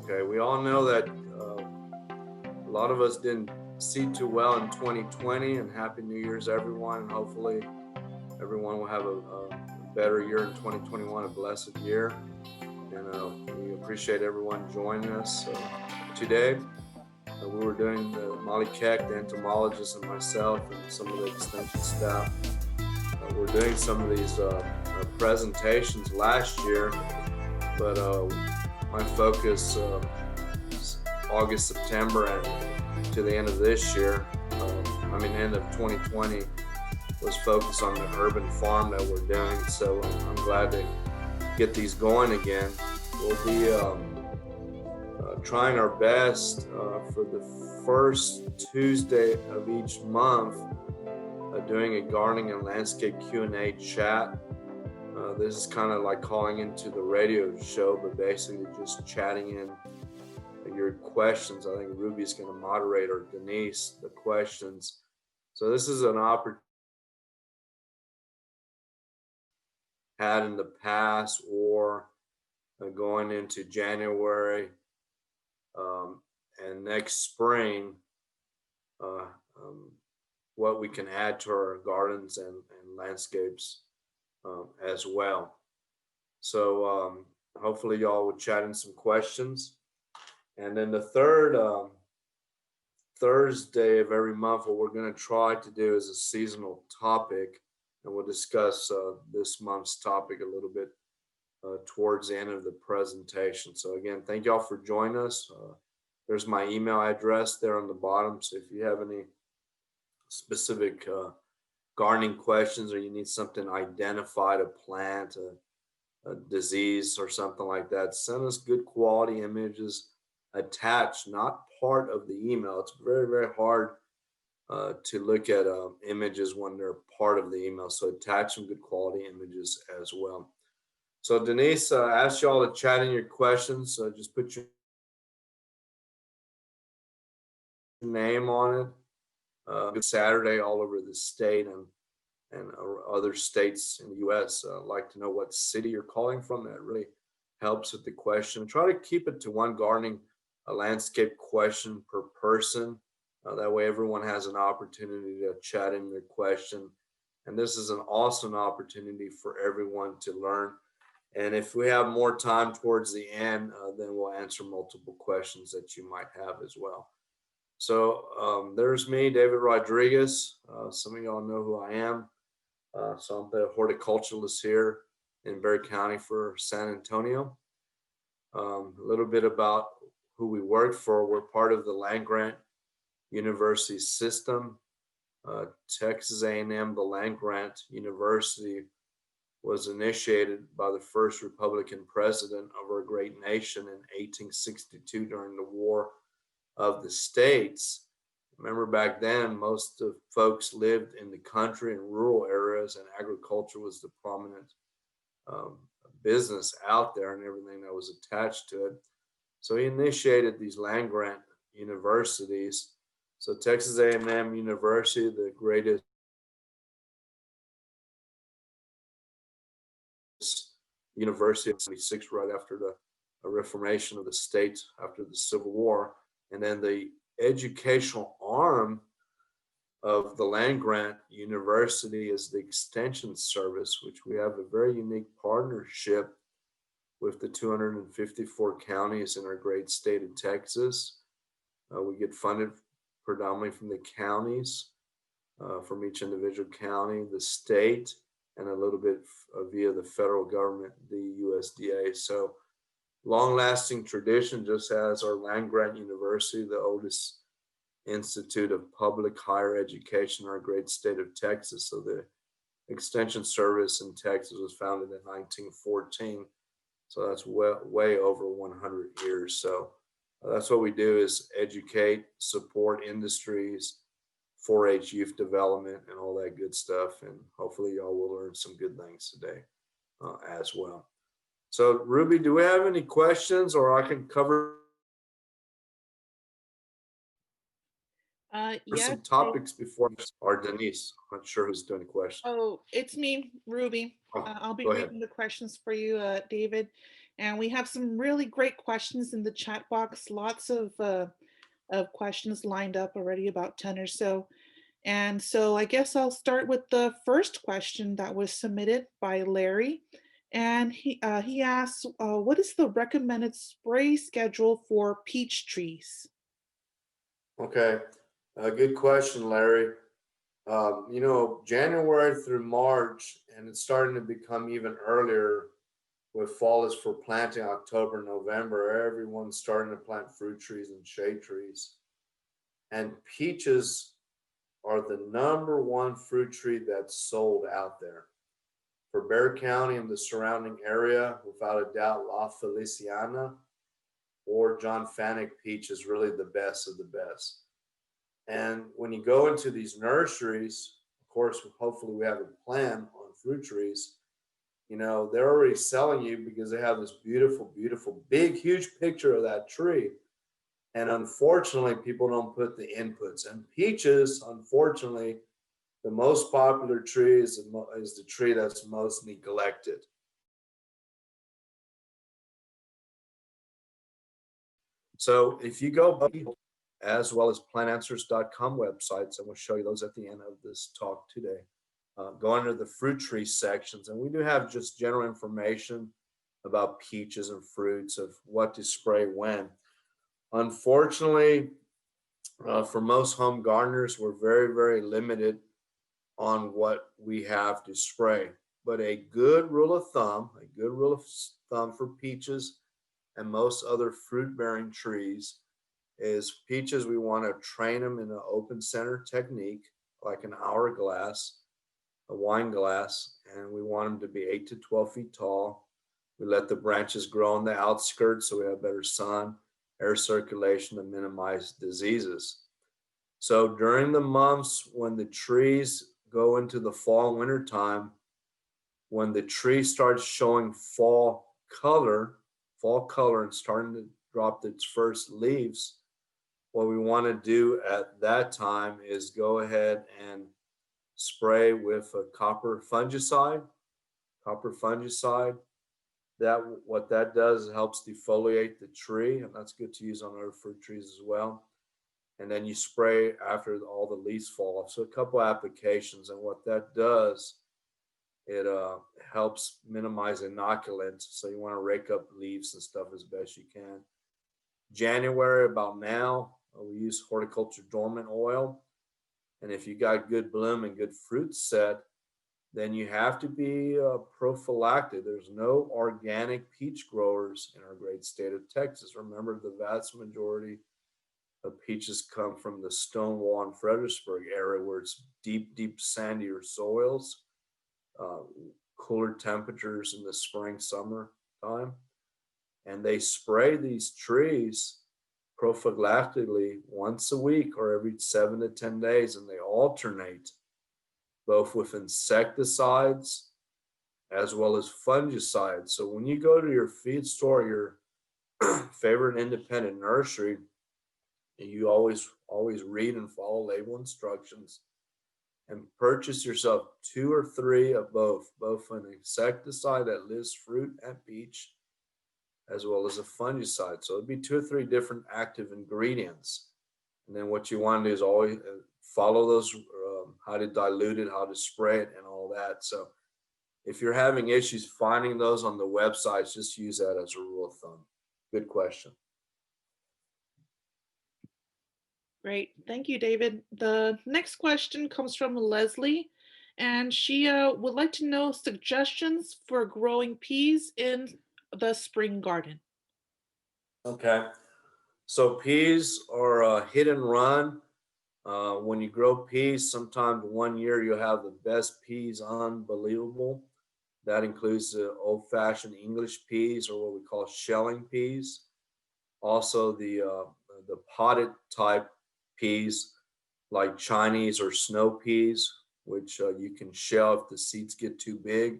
Okay, we all know that a lot of us didn't see too well in 2020, and Happy New Year's, everyone. And hopefully, everyone will have a better year in 2021, a blessed year. And we appreciate everyone joining us today. We were doing Molly Keck, the entomologist, and myself, and some of the extension staff. We're doing some of these presentations last year, but my focus is August, September, and to the end of this year, end of 2020, was focused on the urban farm that we're doing. So I'm glad to get these going again. We'll be trying our best for the first Tuesday of each month, doing a gardening and landscape Q&A chat. This is kind of like calling into the radio show, but basically just chatting in your questions. I think Ruby's going to moderate, or Denise, the questions. So this is an opportunity had in the past, or going into January and next spring, what we can add to our gardens and landscapes as well. So hopefully y'all will chat in some questions. And then the third Thursday of every month, what we're going to try to do is a seasonal topic, and we'll discuss this month's topic a little bit towards the end of the presentation. So again, thank y'all for joining us. There's my email address there on the bottom. So if you have any specific gardening questions, or you need something identified, a plant, a disease or something like that, send us good quality images attached, not part of the email. It's very, very hard to look at images when they're part of the email. So attach some good quality images as well. So Denise, ask y'all to chat in your questions. Just put your name on it. Good Saturday all over the state and other states in the U.S. Like to know what city you're calling from. That really helps with the question. Try to keep it to one gardening landscape question per person. That way everyone has an opportunity to chat in their question. And this is an awesome opportunity for everyone to learn. And if we have more time towards the end, then we'll answer multiple questions that you might have as well. So there's me, David Rodriguez. Some of y'all know who I am. So I'm the horticulturalist here in Bexar County for San Antonio. A little bit about who we work for. We're part of the land-grant university system. Texas A&M, the land-grant university, was initiated by the first Republican president of our great nation in 1862 during the War of the States. Remember, back then, most of folks lived in the country and rural areas, and agriculture was the prominent business out there and everything that was attached to it. So he initiated these land-grant universities. So Texas A&M University, the greatest university in 1976, right after the reformation of the state after the Civil War. And then the educational arm of the land-grant university is the Extension Service, which we have a very unique partnership with the 254 counties in our great state of Texas. We get funded predominantly from the counties, from each individual county, the state, and a little bit via the federal government, the USDA. So long-lasting tradition, just as our land-grant university, the oldest institute of public higher education in our great state of Texas. So the Extension Service in Texas was founded in 1914. So that's way over 100 years. So that's what we do, is educate, support industries, 4-H youth development, and all that good stuff. And hopefully y'all will learn some good things today as well. So Ruby, do we have any questions, or I can cover some topics before, or Denise? I'm not sure who's doing the question. Oh, it's me, Ruby. I'll be reading the questions for you, David. And we have some really great questions in the chat box, lots of questions lined up already, about 10 or so. And so I guess I'll start with the first question that was submitted by Larry. And he asks, what is the recommended spray schedule for peach trees? Okay, good question, Larry. January through March, and it's starting to become even earlier with fall is for planting October, November. Everyone's starting to plant fruit trees and shade trees. And peaches are the number one fruit tree that's sold out there. For Bexar County and the surrounding area, without a doubt, La Feliciana or John Fanick peach is really the best of the best. And when you go into these nurseries, of course, hopefully we have a plan on fruit trees. They're already selling you because they have this beautiful, beautiful, big, huge picture of that tree. And unfortunately, people don't put the inputs. And peaches, unfortunately, the most popular tree is the tree that's most neglected. So if you go as well as plantanswers.com websites, and we'll show you those at the end of this talk today, go under the fruit tree sections, and we do have just general information about peaches and fruits of what to spray when. Unfortunately, for most home gardeners, we're very, very limited on what we have to spray. But a good rule of thumb for peaches and most other fruit-bearing trees is peaches, we want to train them in an open center technique, like an hourglass, a wine glass, and we want them to be 8 to 12 feet tall. We let the branches grow on the outskirts so we have better sun, air circulation to minimize diseases. So during the months when the trees go into the fall and winter time, when the tree starts showing fall color and starting to drop its first leaves, what we want to do at that time is go ahead and spray with a copper fungicide. That what that does, it helps defoliate the tree, and that's good to use on other fruit trees as well. And then you spray after all the leaves fall off. So a couple applications, and what that does, it helps minimize inoculant. So you want to rake up leaves and stuff as best you can. January, about now, we use Horticulture dormant oil. And if you got good bloom and good fruit set, then you have to be prophylactic. There's no organic peach growers in our great state of Texas. Remember, the vast majority of peaches come from the Stonewall and Fredericksburg area, where it's deep, deep sandier soils, uh, cooler temperatures in the spring, summer time. And they spray these trees prophylactically once a week or every 7 to 10 days, and they alternate both with insecticides as well as fungicides. So when you go to your feed store, your favorite independent nursery, you always read and follow label instructions and purchase yourself 2 or 3 of both an insecticide that lives fruit and peach, as well as a fungicide. So it'd be 2 or 3 different active ingredients. And then what you want to do is always follow those, how to dilute it, how to spray it, and all that. So if you're having issues finding those on the websites, just use that as a rule of thumb. Good question. Great. Thank you, David. The next question comes from Leslie, and she would like to know suggestions for growing peas in the spring garden. Okay. So peas are a hit and run. When you grow peas, sometimes one year you'll have the best peas, unbelievable. That includes the old-fashioned English peas, or what we call shelling peas. Also the potted type peas like Chinese or snow peas, which you can shell if the seeds get too big,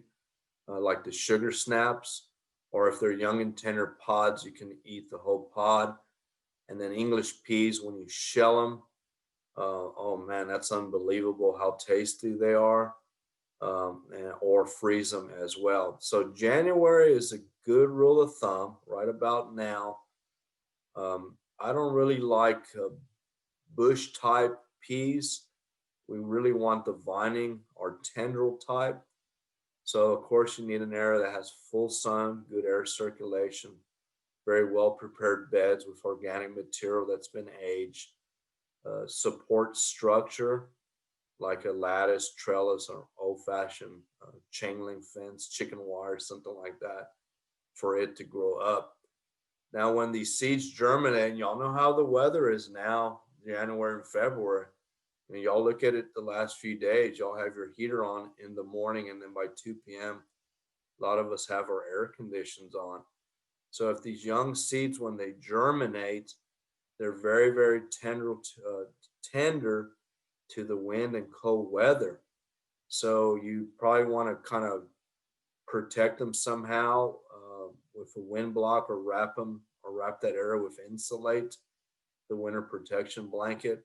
like the sugar snaps, or if they're young and tender pods, you can eat the whole pod. And then English peas, when you shell them, oh man, that's unbelievable how tasty they are, or freeze them as well. So January is a good rule of thumb right about now. I don't really like bush type peas. We really want the vining or tendril type. So of course you need an area that has full sun, good air circulation, very well prepared beds with organic material that's been aged, support structure like a lattice, trellis, or old-fashioned chain link fence, chicken wire, something like that, for it to grow up. Now, when these seeds germinate, and y'all know how the weather is now, January and February. I mean, y'all look at it the last few days, y'all have your heater on in the morning, and then by 2 p.m., a lot of us have our air conditions on. So if these young seeds, when they germinate, they're very, very tender to the wind and cold weather. So you probably want to kind of protect them somehow with a wind block, or wrap that area with insulate, the winter protection blanket.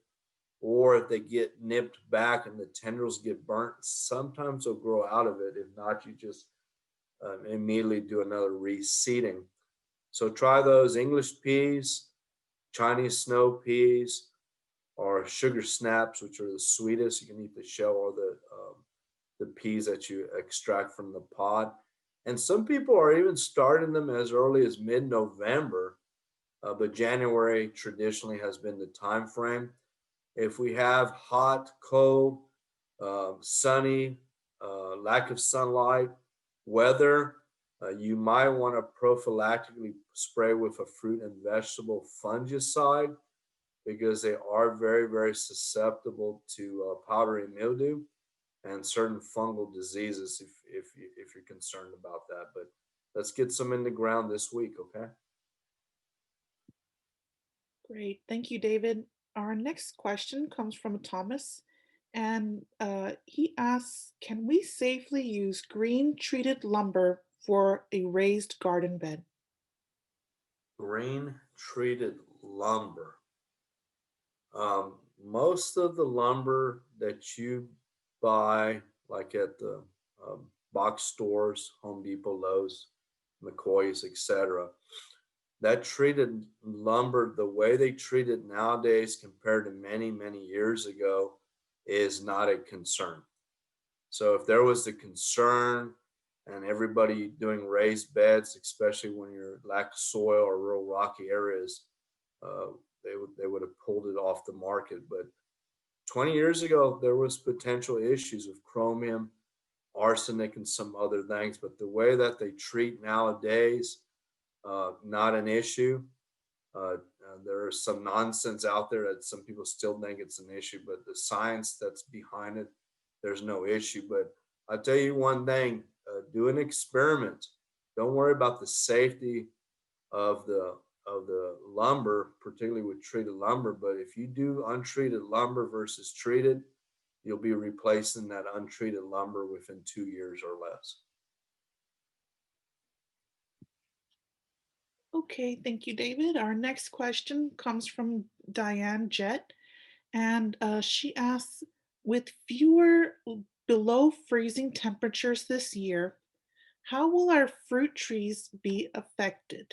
Or if they get nipped back and the tendrils get burnt, sometimes they'll grow out of it. If not, you just immediately do another reseeding. So try those English peas, Chinese snow peas, or sugar snaps, which are the sweetest. You can eat the shell or the peas that you extract from the pod. And some people are even starting them as early as mid-November, but January traditionally has been the time frame. If we have hot, cold, sunny, lack of sunlight weather, you might want to prophylactically spray with a fruit and vegetable fungicide, because they are very, very susceptible to powdery mildew and certain fungal diseases if you're concerned about that. But let's get some in the ground this week, okay? Great. Thank you, David. Our next question comes from Thomas, and he asks, can we safely use green treated lumber for a raised garden bed? Green treated lumber. Most of the lumber that you buy, like at the box stores, Home Depot, Lowe's, McCoy's, etc., that treated lumber, the way they treat it nowadays compared to many, many years ago, is not a concern. So if there was the concern and everybody doing raised beds, especially when you're lack of soil or real rocky areas, they would have pulled it off the market. But 20 years ago, there was potential issues with chromium, arsenic, and some other things. But the way that they treat nowadays, not an issue. There's some nonsense out there that some people still think it's an issue, but the science that's behind it, there's no issue. But I'll tell you one thing, do an experiment. Don't worry about the safety of the lumber, particularly with treated lumber. But if you do untreated lumber versus treated, you'll be replacing that untreated lumber within 2 years or less. Okay, thank you, David. Our next question comes from Diane Jett, and she asks, with fewer below freezing temperatures this year, how will our fruit trees be affected?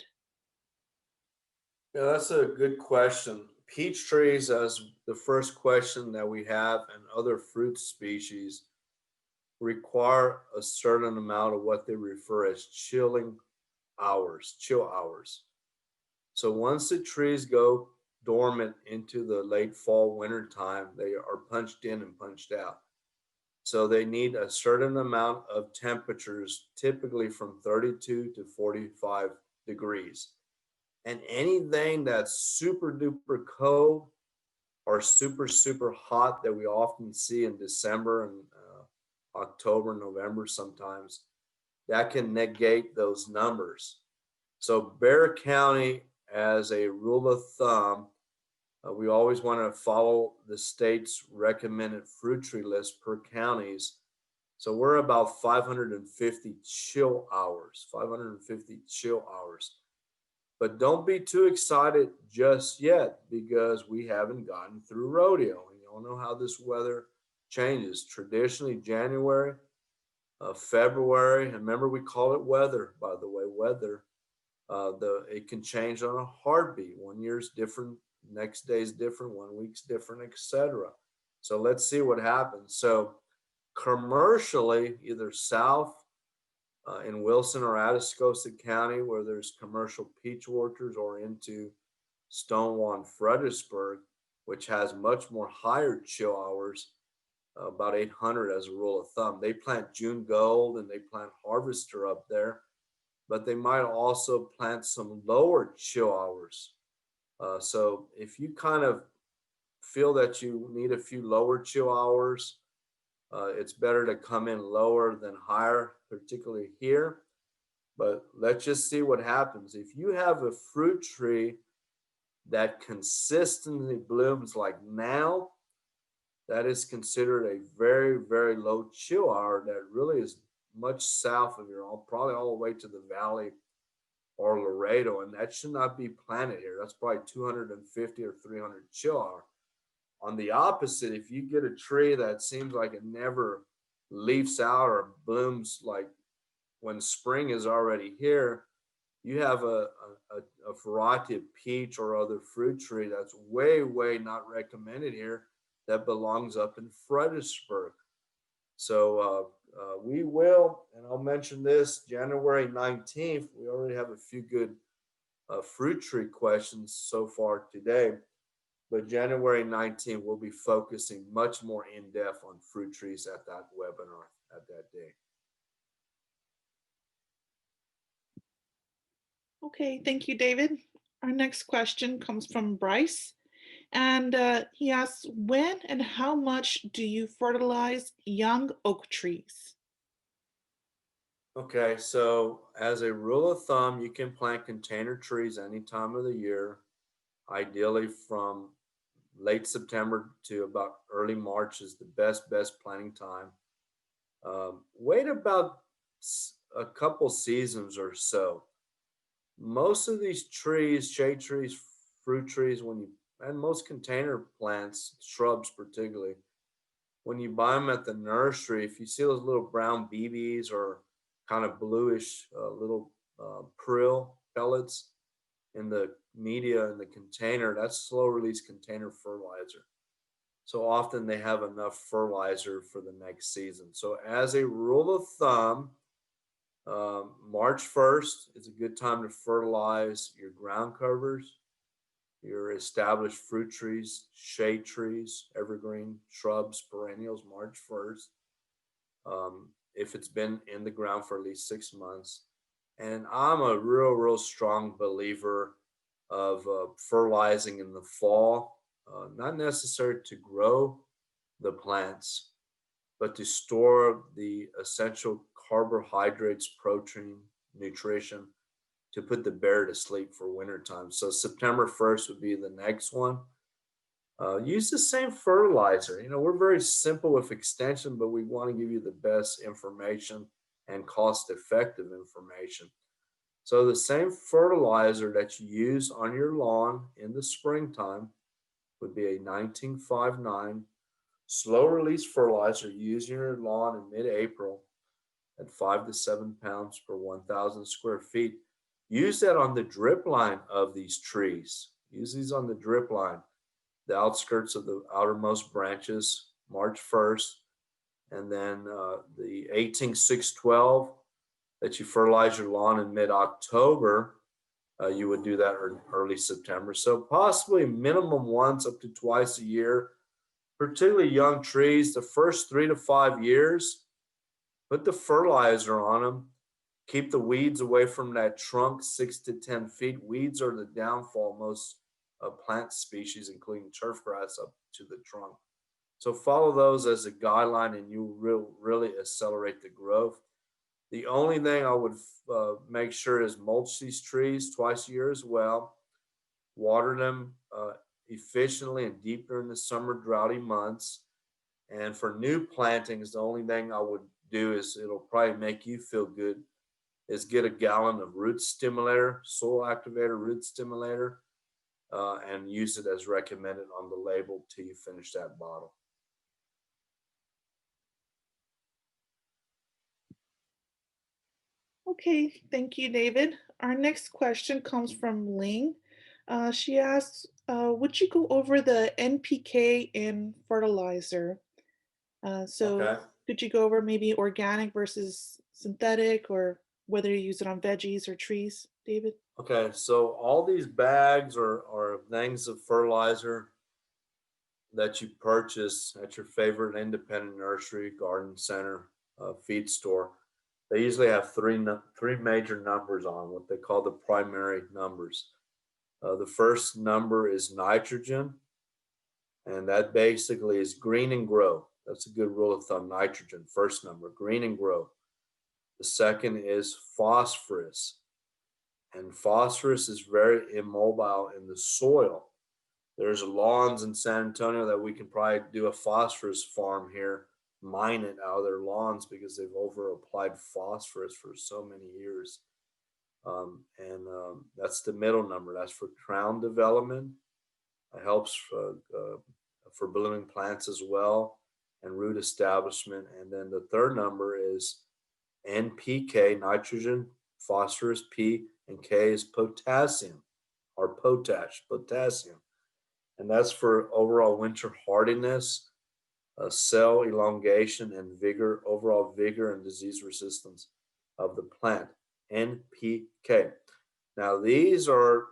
Yeah, that's a good question. Peach trees, as the first question that we have, and other fruit species require a certain amount of what they refer as chill hours. So once the trees go dormant into the late fall, winter time, they are punched in and punched out. So they need a certain amount of temperatures, typically from 32 to 45 degrees. And anything that's super duper cold or super, super hot that we often see in December and October, November sometimes, that can negate those numbers. So Bexar County, as a rule of thumb, we always want to follow the state's recommended fruit tree list per counties. So we're about 550 chill hours, 550 chill hours. But don't be too excited just yet, because we haven't gotten through rodeo. And you all know how this weather changes. Traditionally, January, February, and remember we call it weather, by the way, weather. It can change on a heartbeat. 1 year's different, next day's different, 1 week's different, etc. So let's see what happens. So commercially, either south in Wilson or Atascosa County, where there's commercial peach orchards, or into Stonewall and Fredericksburg, which has much more higher chill hours, about 800 as a rule of thumb. They plant June Gold and they plant Harvester up there, but they might also plant some lower chill hours. So if you kind of feel that you need a few lower chill hours, it's better to come in lower than higher, particularly here. But let's just see what happens. If you have a fruit tree that consistently blooms like now, that is considered a very, very low chill hour that really is much south of here, probably all the way to the valley or Laredo, and that should not be planted here. That's probably 250 or 300 chill hour. On the opposite, if you get a tree that seems like it never leaves out or blooms like when spring is already here, you have a variety of peach or other fruit tree that's way, way not recommended here, that belongs up in Fredericksburg. So we will, and I'll mention this, January 19th, we already have a few good fruit tree questions so far today. But January 19th, we'll be focusing much more in depth on fruit trees at that webinar at that day. Okay, thank you, David. Our next question comes from Bryce, and he asks, when and how much do you fertilize young oak trees? Okay, so as a rule of thumb, you can plant container trees any time of the year, ideally from late September to about early March is the best planting time. Wait about a couple seasons or so. Most of these trees, shade trees, fruit trees, and most container plants, shrubs particularly, when you buy them at the nursery, if you see those little brown BBs or kind of bluish little prill pellets in the media in the container, that's slow release container fertilizer. So often they have enough fertilizer for the next season. So as a rule of thumb, March 1st is a good time to fertilize your ground covers, your established fruit trees, shade trees, evergreen shrubs, perennials, March 1st. If it's been in the ground for at least 6 months. And I'm a real strong believer of fertilizing in the fall, not necessary to grow the plants, but to store the essential carbohydrates, protein, nutrition, to put the bear to sleep for wintertime. So September 1st would be the next one. Use the same fertilizer. You know, we're very simple with extension, but we want to give you the best information and cost-effective information. So the same fertilizer that you use on your lawn in the springtime would be a 1959 slow release fertilizer used in your lawn in mid-April at 5 to 7 pounds per 1,000 square feet. Use that on the drip line of these trees. Use these on the drip line, the outskirts of the outermost branches, March 1st, and then the 18612 that you fertilize your lawn in mid-October, you would do that in early September. So possibly minimum once up to twice a year, particularly young trees, the first 3 to 5 years, put the fertilizer on them. Keep the weeds away from that trunk 6 to 10 feet. Weeds are the downfall of most plant species, including turf grass up to the trunk. So follow those as a guideline and you will really accelerate the growth. The only thing I would make sure is mulch these trees twice a year as well. Water them efficiently and deep during the summer droughty months. And for new plantings, the only thing I would do is, it'll probably make you feel good, is get a gallon of root stimulator, soil activator root stimulator, and use it as recommended on the label till you finish that bottle. Okay, thank you, David. Our next question comes from Ling. She asks, would you go over the NPK in fertilizer? So Okay. could you go over maybe organic versus synthetic, or whether you use it on veggies or trees, David? Okay. So all these bags are things of fertilizer that you purchase at your favorite independent nursery, garden center, feed store. They usually have three major numbers on what they call the primary numbers. The first number is nitrogen, and that basically is green and grow. That's a good rule of thumb. Nitrogen, first number, green and grow. The second is phosphorus, and phosphorus is very immobile in the soil. There's lawns in San Antonio that we can probably do a phosphorus farm here, mine it out of their lawns because they've over applied phosphorus for so many years. And that's the middle number. That's for crown development. It helps for blooming plants as well, and root establishment. And then the third number is NPK, nitrogen, phosphorus, P, and K is potassium or potassium. And that's for overall winter hardiness, cell elongation, and vigor, overall vigor and disease resistance of the plant. NPK. Now, these are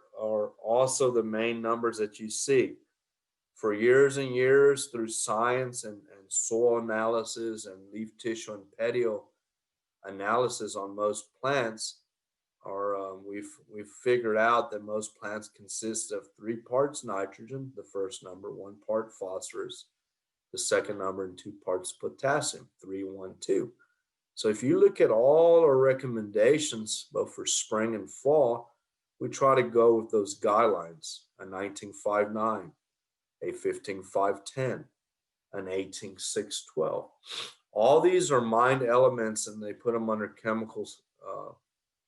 also the main numbers that you see. For years and years, through science and soil analysis and leaf tissue and petiole analysis on most plants, we've figured out that most plants consist of 3 parts nitrogen, the first number, 1 part phosphorus, the second number, and 2 parts potassium, 3, 1, 2. So if you look at all our recommendations, both for spring and fall, we try to go with those guidelines: a 19-5-9, a 15-5-10, an 18-6-12. All these are mined elements, and they put them under chemicals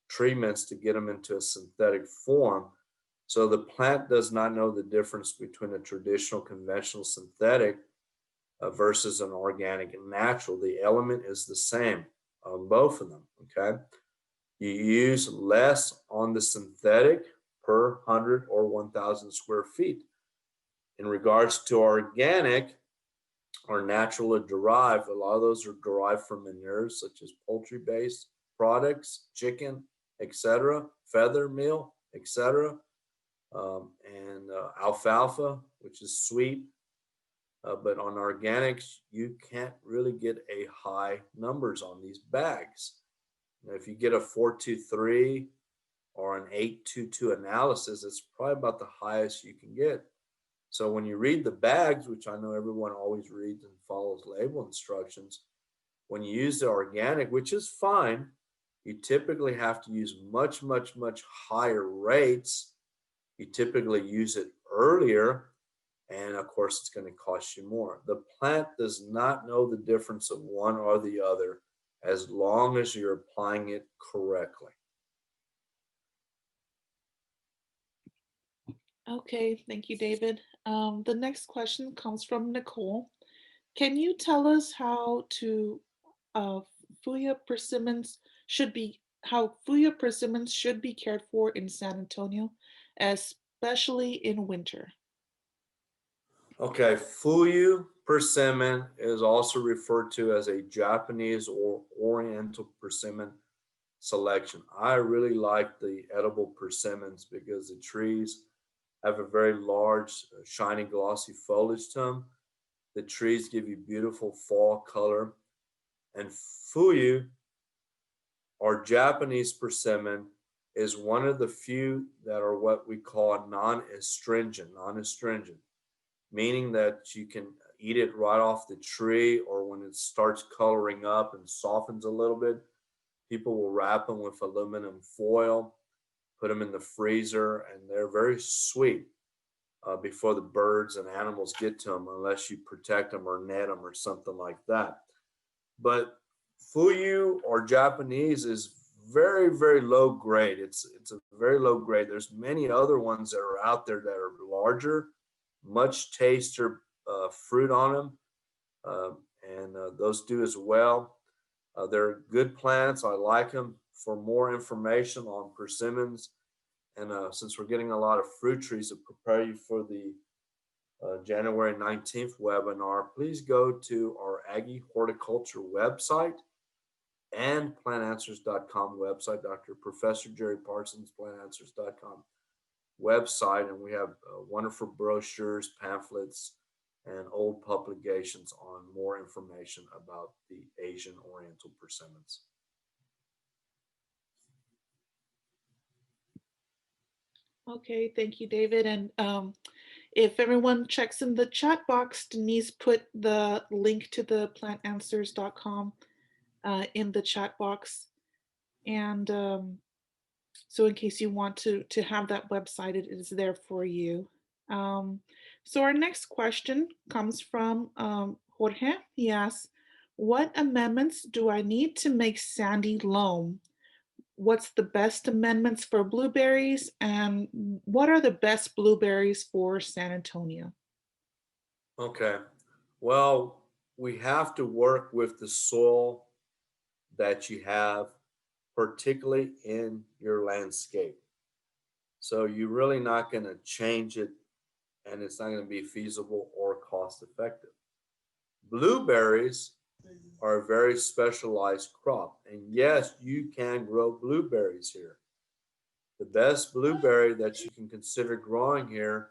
treatments to get them into a synthetic form. So the plant does not know the difference between a traditional, conventional synthetic versus an organic and natural. The element is the same on both of them. Okay. You use less on the synthetic per 100 or 1,000 square feet. In regards to organic or natural or derived, a lot of those are derived from manures such as poultry-based products, chicken, etc., feather meal, etc., and alfalfa, which is sweet. But on organics, you can't really get a high numbers on these bags. Now, if you get a 423 or an 822 analysis, it's probably about the highest you can get. So when you read the bags, which I know everyone always reads and follows label instructions, when you use the organic, which is fine, you typically have to use much, much, much higher rates. You typically use it earlier, and of course, it's going to cost you more. The plant does not know the difference of one or the other as long as you're applying it correctly. Okay, thank you, David. The next question comes from Nicole. Can you tell us uh, Fuyu persimmons how Fuyu persimmons should be cared for in San Antonio, especially in winter? Okay, Fuyu persimmon is also referred to as a Japanese or Oriental persimmon selection. I really like the edible persimmons because the trees have a very large, shiny, glossy foliage to them. The trees give you beautiful fall color. And Fuyu, or Japanese persimmon, is one of the few that are what we call non-astringent, meaning that you can eat it right off the tree, or when it starts coloring up and softens a little bit, people will wrap them with aluminum foil, put them in the freezer, and they're very sweet before the birds and animals get to them, unless you protect them or net them or something like that. But Fuyu or Japanese is very, very low grade. It's a very low grade. There's many other ones that are out there that are larger, much tastier fruit on them, and those do as well. They're good plants. I like them. for more information on persimmons, and since we're getting a lot of fruit trees to prepare you for the January 19th webinar, please go to our Aggie Horticulture website and plantanswers.com website, Dr. Professor Jerry Parsons, plantanswers.com website, and we have wonderful brochures, pamphlets, and old publications on more information about the Asian Oriental persimmons. Okay, thank you, David. And if everyone checks in the chat box, Denise put the link to the plantanswers.com in the chat box. And so in case you want to have that website, it is there for you. So our next question comes from Jorge. He asks, what amendments do I need to make sandy loam? What's the best amendments for blueberries, and what are the best blueberries for San Antonio? Okay, well, we have to work with the soil that you have, particularly in your landscape. So you're really not going to change it, and it's not going to be feasible or cost effective. Blueberries are a very specialized crop, and yes, you can grow blueberries here. The best blueberry that you can consider growing here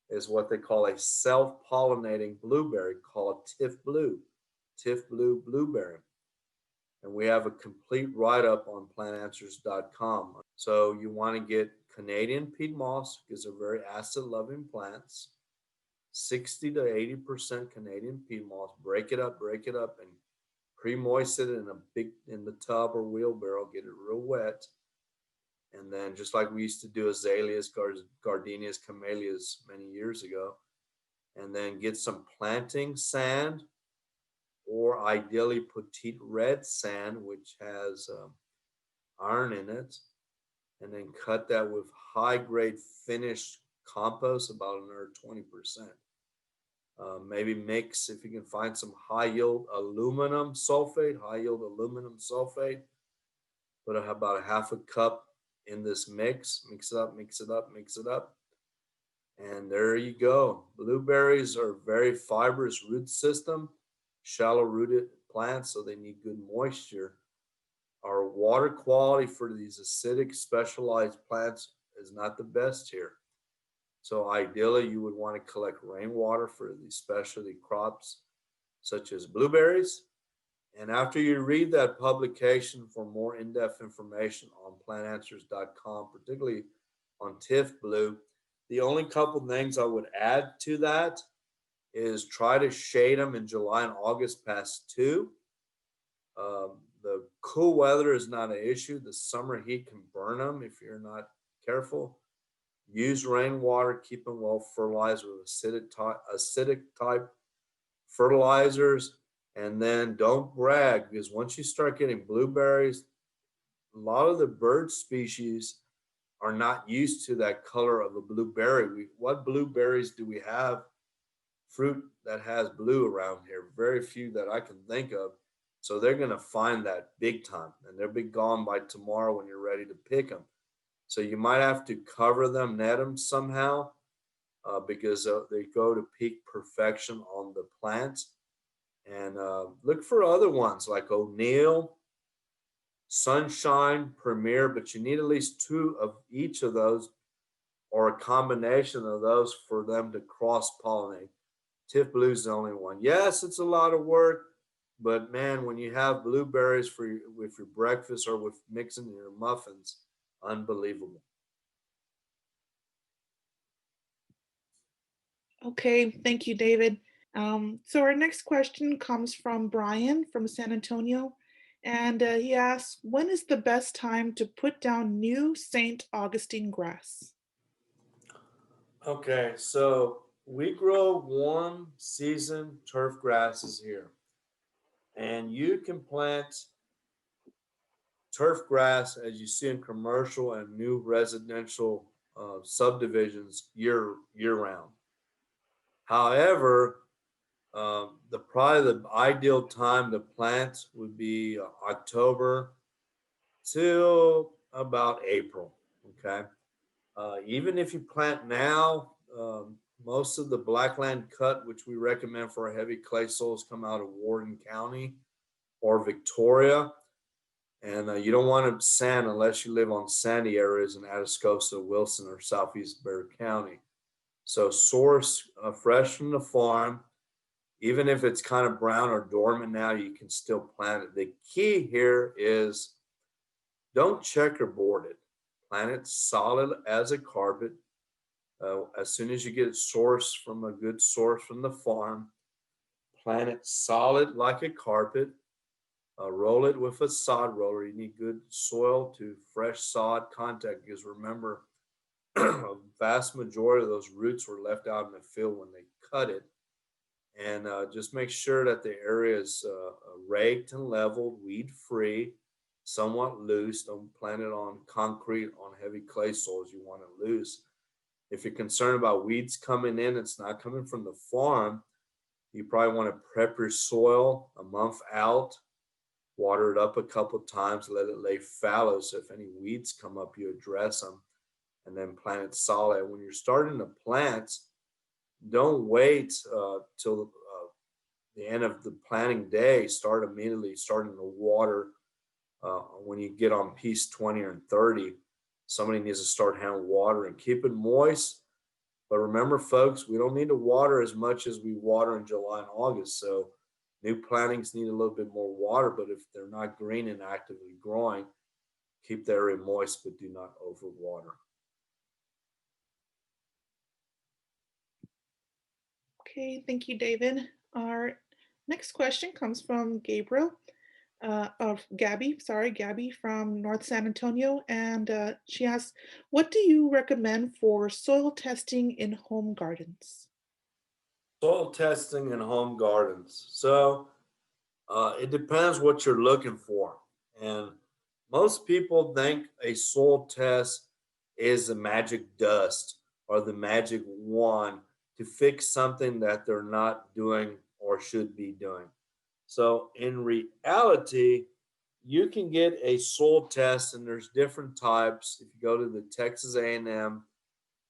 is what they call a self-pollinating blueberry called Tiff Blue blueberry. And we have a complete write-up on plantanswers.com. So you want to get Canadian peat moss because they're very acid-loving plants. 60 to 80% Canadian peat moss. Break it up, and pre-moisten it in the tub or wheelbarrow. Get it real wet. And then just like we used to do azaleas, gardenias, camellias many years ago, and then get some planting sand, or ideally petite red sand, which has iron in it, and then cut that with high-grade finished compost, about another 20%. Maybe mix, if you can find some high-yield aluminum sulfate, put about a half a cup in this mix, mix it up, and there you go. Blueberries are very fibrous root system, shallow rooted plants, so they need good moisture. Our water quality for these acidic specialized plants is not the best here. So ideally you would want to collect rainwater for these specialty crops such as blueberries. And after you read that publication for more in-depth information on plantanswers.com, particularly on Tiff Blue, the only couple things I would add to that is try to shade them in July and August past 2. The cool weather is not an issue. The summer heat can burn them if you're not careful. Use rainwater, keep them well fertilized with acidic type fertilizers. And then don't brag, because once you start getting blueberries, a lot of the bird species are not used to that color of a blueberry. What blueberries do we have, fruit that has blue around here? Very few that I can think of. So they're going to find that big time, and they'll be gone by tomorrow when you're ready to pick them. So you might have to cover them, net them somehow, because they go to peak perfection on the plants. And look for other ones like O'Neill, Sunshine, Premier, but you need at least 2 of each of those, or a combination of those, for them to cross-pollinate. Tiff Blue is the only one. Yes, it's a lot of work, but man, when you have blueberries with your breakfast or with mixing your muffins, unbelievable. Okay, thank you, David. So our next question comes from Brian from San Antonio, and he asks, when is the best time to put down new St. Augustine grass? Okay, so we grow warm season turf grasses here, and you can plant turf grass as you see in commercial and new residential subdivisions year round. However, probably the ideal time to plant would be October, till about April. Okay. Even if you plant now, most of the blackland cut, which we recommend for our heavy clay soils, come out of Warden County or Victoria. And you don't want to sand unless you live on sandy areas in Atascosa, Wilson, or Southeast Bexar County. So source fresh from the farm. Even if it's kind of brown or dormant now, you can still plant it. The key here is don't checkerboard it. Plant it solid as a carpet. As soon as you get it sourced from a good source from the farm, plant it solid like a carpet. Roll it with a sod roller. You need good soil to fresh sod contact because remember, a vast majority of those roots were left out in the field when they cut it. And just make sure that the area is raked and leveled, weed free, somewhat loose. Don't plant it on concrete, on heavy clay soils. You want it loose. If you're concerned about weeds coming in, it's not coming from the farm. You probably want to prep your soil a month out, water it up a couple times, let it lay fallow. So if any weeds come up, you address them and then plant it solid. When you're starting to plant, don't wait till the end of the planting day. Start immediately, starting to water when you get on piece 20 or 30. Somebody needs to start hand watering. Keep it moist. But remember, folks, we don't need to water as much as we water in July and August. So new plantings need a little bit more water, but if they're not green and actively growing, keep the area moist, but do not overwater. Okay, thank you, David. Our next question comes from Gabby from North San Antonio. And she asks, what do you recommend for soil testing in home gardens? Soil testing in home gardens. So it depends what you're looking for. And most people think a soil test is the magic dust or the magic wand to fix something that they're not doing or should be doing. So in reality, you can get a soil test and there's different types. If you go to the Texas A&M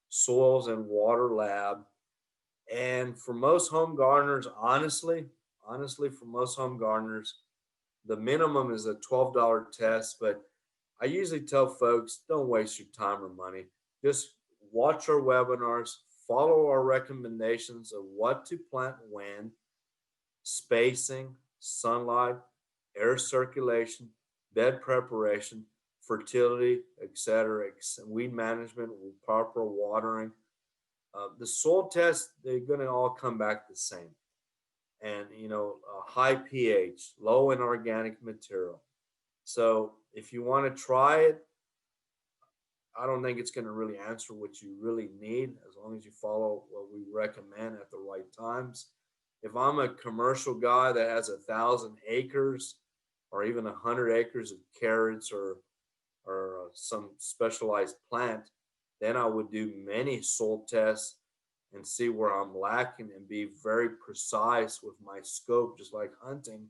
Soils and Water Lab, and for most home gardeners, honestly, for most home gardeners, the minimum is a $12 test. But I usually tell folks, don't waste your time or money. Just watch our webinars, follow our recommendations of what to plant when, spacing, sunlight, air circulation, bed preparation, fertility, etc., weed management, proper watering. The soil tests, they're going to all come back the same. And, high pH, low in organic material. So if you want to try it, I don't think it's going to really answer what you really need as long as you follow what we recommend at the right times. If I'm a commercial guy that has 1,000 acres or even 100 acres of carrots or some specialized plant, then I would do many soil tests and see where I'm lacking and be very precise with my scope, just like hunting,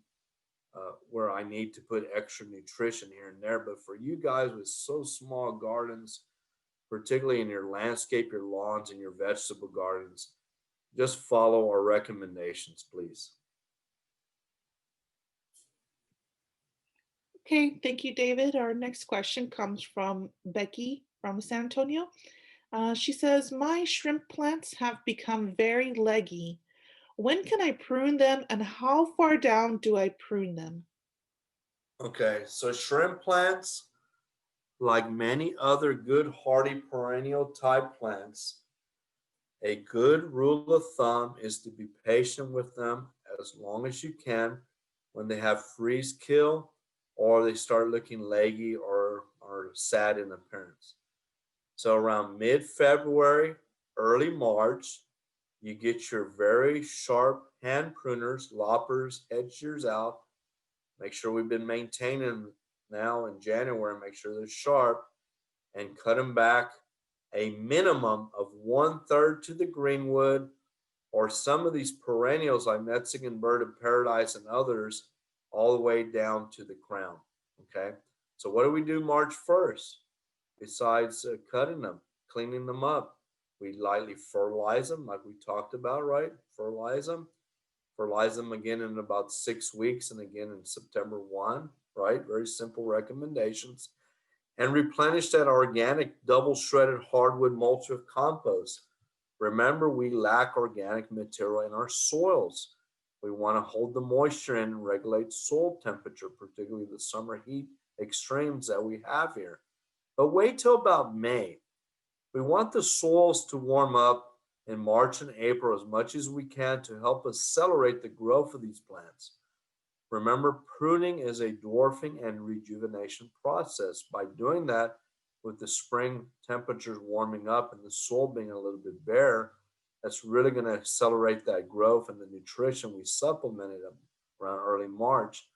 where I need to put extra nutrition here and there. But for you guys with so small gardens, particularly in your landscape, your lawns, and your vegetable gardens, just follow our recommendations, please. Okay, thank you, David. Our next question comes from Becky from San Antonio. She says, my shrimp plants have become very leggy. When can I prune them and how far down do I prune them? Okay, so shrimp plants, like many other good hardy perennial type plants, a good rule of thumb is to be patient with them as long as you can when they have freeze kill or they start looking leggy or sad in appearance. So around mid-February, early March, you get your very sharp hand pruners, loppers, hedge shears out. Make sure we've been maintaining now in January, make sure they're sharp and cut them back a minimum of 1/3 to the greenwood, or some of these perennials like Mexican bird of paradise and others, all the way down to the crown. Okay. So what do we do March 1st? Besides cutting them, cleaning them up, we lightly fertilize them like we talked about, right? Fertilize them again in about 6 weeks and again in September 1, right? Very simple recommendations. And replenish that organic double shredded hardwood mulch with compost. Remember, we lack organic material in our soils. We want to hold the moisture in and regulate soil temperature, particularly the summer heat extremes that we have here. But wait till about May. We want the soils to warm up in March and April as much as we can to help accelerate the growth of these plants. Remember, pruning is a dwarfing and rejuvenation process. By doing that, with the spring temperatures warming up and the soil being a little bit bare, that's really going to accelerate that growth and the nutrition. We supplemented them around early March.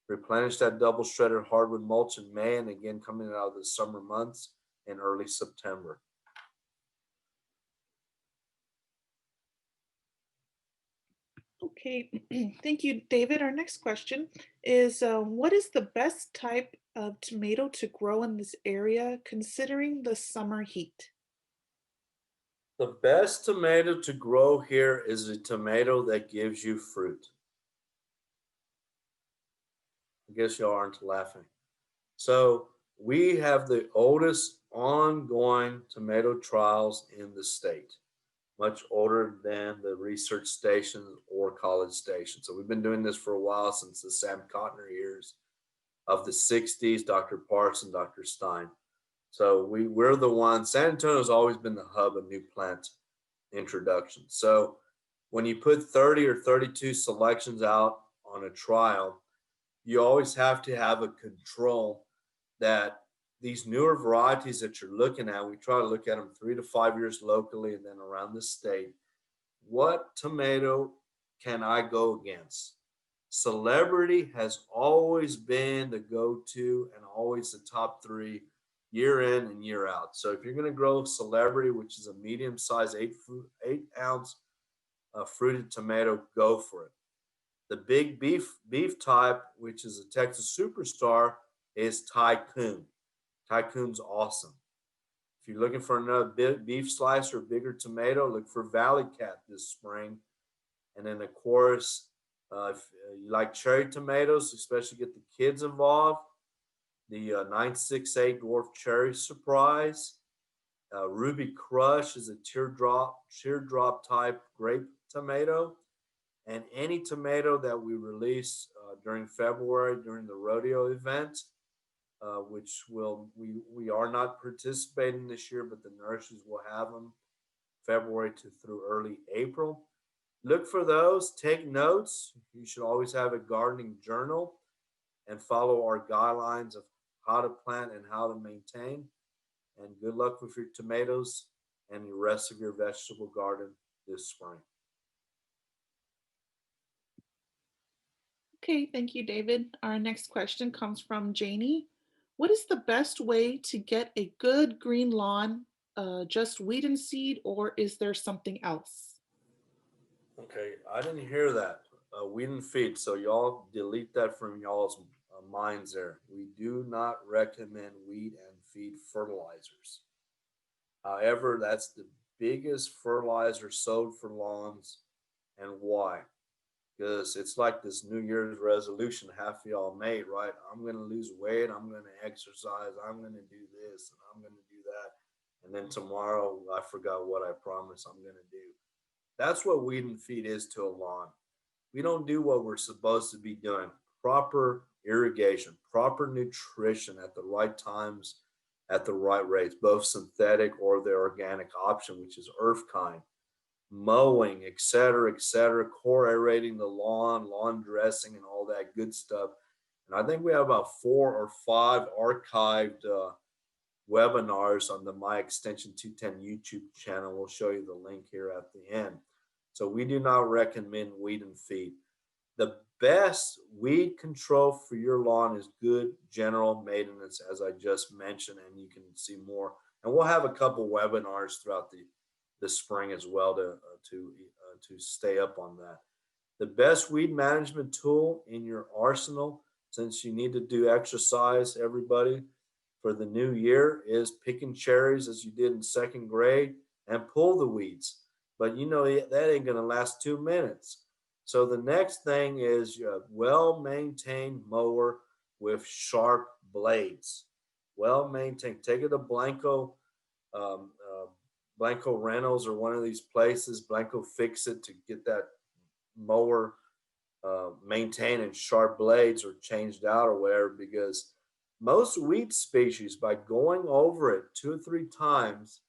Replenish that double shredded hardwood mulch in May and again coming out of the summer months in early September. Okay, thank you, David. Our next question is, what is the best type of tomato to grow in this area considering the summer heat? The best tomato to grow here is a tomato that gives you fruit. I guess y'all aren't laughing. So we have the oldest ongoing tomato trials in the state, much older than the research stations or college stations. So we've been doing this for a while, since the Sam Cotner years of the 60s, Dr. Parson, Dr. Stein. So we're the ones. San Antonio's always been the hub of new plant introduction. So when you put 30 or 32 selections out on a trial, you always have to have a control that these newer varieties that you're looking at, we try to look at them 3 to 5 years locally and then around the state. What tomato can I go against? Celebrity has always been the go-to and always the top three year in and year out. So if you're going to grow Celebrity, which is a medium-sized 8-ounce fruited tomato, go for it. The big beef type, which is a Texas superstar, is Tycoon. Tycoon's awesome. If you're looking for another beef slice or bigger tomato, look for Valley Cat this spring. And then, of course, if you like cherry tomatoes, especially get the kids involved, the 968 Dwarf Cherry Surprise. Ruby Crush is a teardrop type grape tomato. And any tomato that we release during February during the rodeo event, which we are not participating this year, but the nurseries will have them February through early April. Look for those, take notes. You should always have a gardening journal and follow our guidelines of how to plant and how to maintain. And good luck with your tomatoes and the rest of your vegetable garden this spring. Okay, thank you, David. Our next question comes from Janie. What is the best way to get a good green lawn? Just weed and seed, or is there something else? Okay, I didn't hear that. Weed and feed. So y'all delete that from y'all's minds there. We do not recommend weed and feed fertilizers. However, that's the biggest fertilizer sold for lawns. And why? Because it's like this New Year's resolution half of y'all made, right? I'm going to lose weight. I'm going to exercise. I'm going to do this and I'm going to do that. And then tomorrow, I forgot what I promised I'm going to do. That's what weed and feed is to a lawn. We don't do what we're supposed to be doing. Proper irrigation, proper nutrition at the right times, at the right rates, both synthetic or the organic option, which is earth kind, mowing, et cetera, core aerating the lawn dressing, and all that good stuff. And I think we have about 4 or 5 archived webinars on the My Extension 210 YouTube channel. We'll show you the link here at the end. So we do not recommend weed and feed. The best weed control for your lawn is good general maintenance, as I just mentioned, and you can see more. And we'll have a couple webinars throughout the spring as well to stay up on that. The best weed management tool in your arsenal since you need to do exercise, everybody, for the new year is picking cherries as you did in second grade and pull the weeds. But you know that ain't gonna last 2 minutes. So the next thing is a well-maintained mower with sharp blades. Well maintained. Take it to um, uh, Blanco Rentals or one of these places. Blanco Fix It to get that mower maintained and sharp blades or changed out or whatever. Because most weed species, by going over it 2 or 3 times,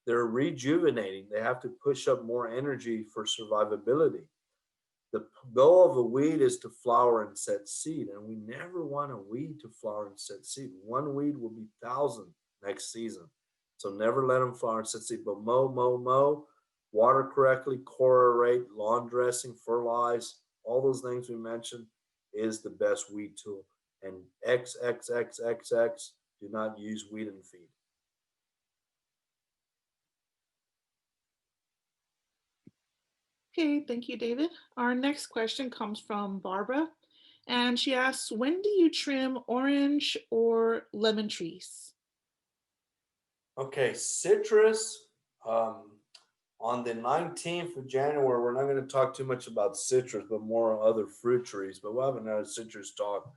they're rejuvenating. They have to push up more energy for survivability. The goal of a weed is to flower and set seed, and we never want a weed to flower and set seed. One weed will be 1,000 next season, so never let them flower and set seed. But mow, water correctly, correlate, lawn dressing, fertilize, all those things we mentioned is the best weed tool. And XXXXX, do not use weed and feed. Okay, thank you, David. Our next question comes from Barbara, and she asks, when do you trim orange or lemon trees? Okay, citrus. On the 19th of January, we're not going to talk too much about citrus, but more other fruit trees. But we'll have another citrus talk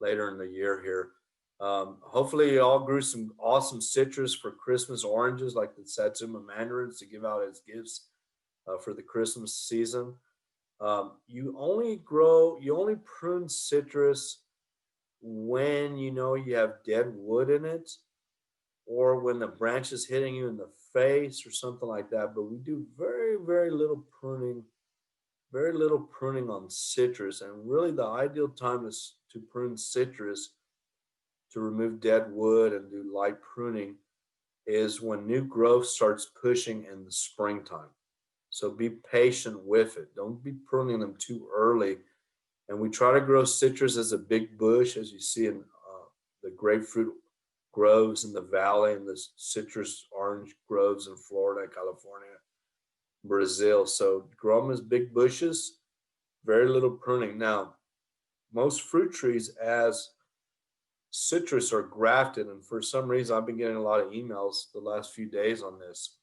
later in the year here. Hopefully, you all grew some awesome citrus for Christmas oranges, like the Satsuma mandarins, to give out as gifts for the Christmas season. You only prune citrus when you know you have dead wood in it, or when the branch is hitting you in the face or something like that. But we do very little pruning on citrus. And really, the ideal time is to prune citrus to remove dead wood and do light pruning is when new growth starts pushing in the springtime. So be patient with it. Don't be pruning them too early. And we try to grow citrus as a big bush, as you see in the grapefruit groves in the valley and the citrus orange groves in Florida, California, Brazil. So grow them as big bushes, very little pruning. Now, most fruit trees as citrus are grafted, and for some reason, I've been getting a lot of emails the last few days on this.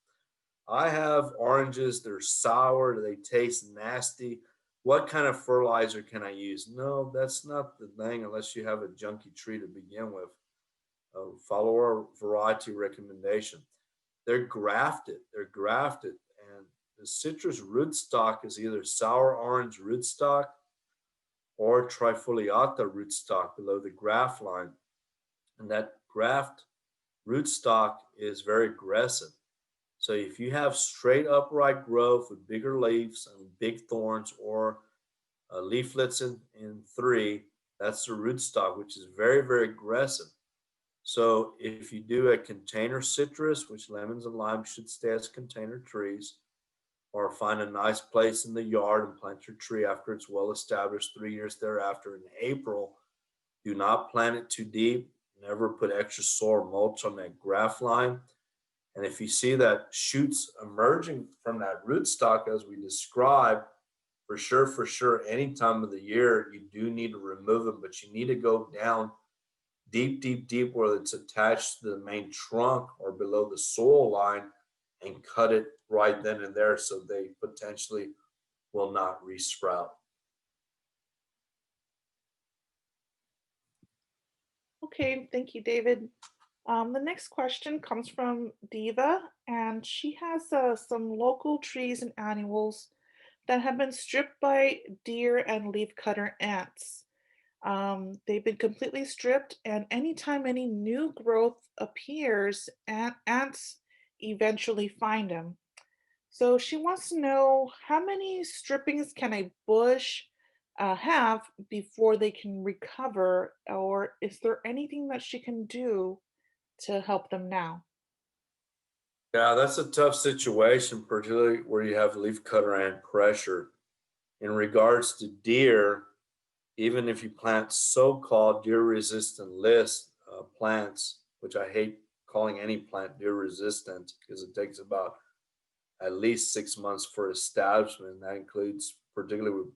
I have oranges, they're sour, they taste nasty. What kind of fertilizer can I use? No, that's not the thing unless you have a junky tree to begin with. Follow our variety recommendation. They're grafted, and the citrus rootstock is either sour orange rootstock or trifoliata rootstock below the graft line. And that graft rootstock is very aggressive. So if you have straight upright growth with bigger leaves and big thorns, or leaflets in three, that's the rootstock, which is very aggressive. So if you do a container citrus, which lemons and limes should stay as container trees, or find a nice place in the yard and plant your tree after it's well established 3 years thereafter in April, do not plant it too deep. Never put extra soil or mulch on that graft line. And if you see that shoots emerging from that rootstock, as we described, for sure, any time of the year, you do need to remove them, but you need to go down deep, where it's attached to the main trunk or below the soil line, and cut it right then and there so they potentially will not resprout. Okay, thank you, David. The next question comes from Diva, and she has some local trees and annuals that have been stripped by deer and leafcutter ants. They've been completely stripped, and anytime any new growth appears, ants eventually find them. So she wants to know, how many strippings can a bush have before they can recover, or is there anything that she can do to help them now? Yeah, that's a tough situation, particularly where you have leafcutter ant pressure. In regards to deer, even if you plant so-called deer-resistant list plants, which I hate calling any plant deer-resistant because it takes about at least 6 months for establishment. That includes particularly with